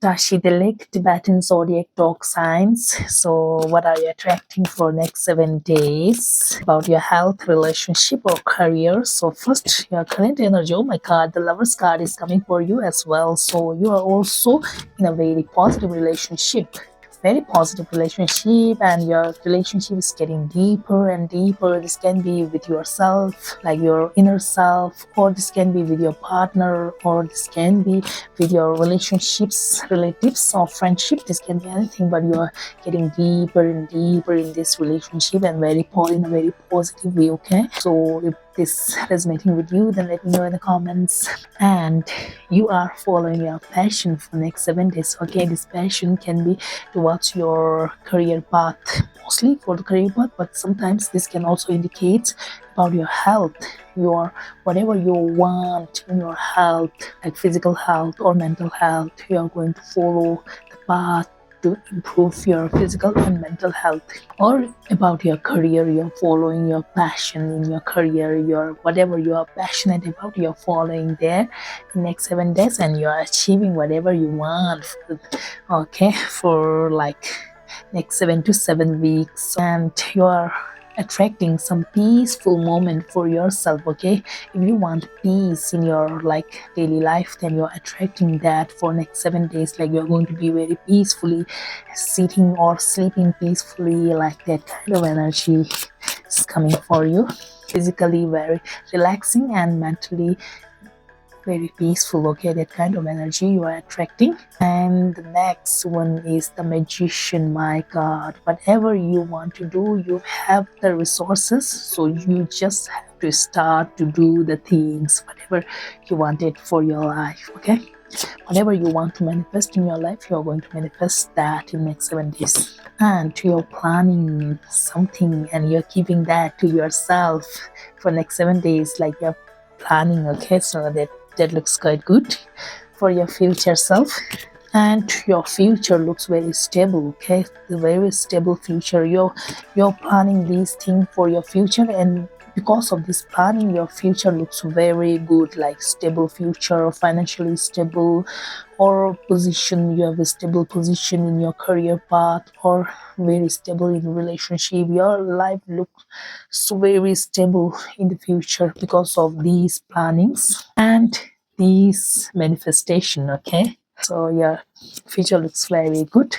Tashi Delik, Tibetan Zodiac Dog Signs. So, what are you attracting for next 7 days? About your health, relationship, or career. So, first, your current energy. Oh my God, the Lover's card is coming for you as well. So, you are also in a very positive relationship. Very positive relationship, and your relationship is getting deeper and deeper. This can be with yourself, like your inner self, or this can be with your partner, or this can be with your relationships, relatives, or friendship. This can be anything, but you are getting deeper and deeper in this relationship, and in a very positive way. Okay, so if this resonating with you, then let me know in the comments. And you are following your passion for next 7 days. Okay, this passion can be towards your career path, mostly for the career path, but sometimes this can also indicate about your health, your whatever you want in your health, like physical health or mental health. You are going to follow the path to improve your physical and mental health. Or about your career, you're following your passion in your career, your whatever you are passionate about, you're following there in next 7 days, and you're achieving whatever you want okay, for like next 7 to 7 weeks, and you are attracting some peaceful moment for yourself. Okay, if you want peace in your like daily life, then you're attracting that for next 7 days. Like you're going to be very peacefully sitting or sleeping peacefully, like that kind of energy is coming for you. Physically very relaxing and mentally very peaceful. Okay, that kind of energy you are attracting. And the next one is the Magician. My God, whatever you want to do, you have the resources, so you just have to start to do the things, whatever you wanted for your life. Okay, whatever you want to manifest in your life, you're going to manifest that in next 7 days. And you're planning something and you're keeping that to yourself for next 7 days, like you're planning. Okay, so that looks quite good for your future self. And your future looks very stable. Okay, the very stable future. You're planning these things for your future, and because of this planning, your future looks very good, like stable future, financially stable, or position. You have a stable position in your career path, or very stable in relationship. Your life looks so very stable in the future because of these plannings and these manifestation. Okay, so your future looks very good.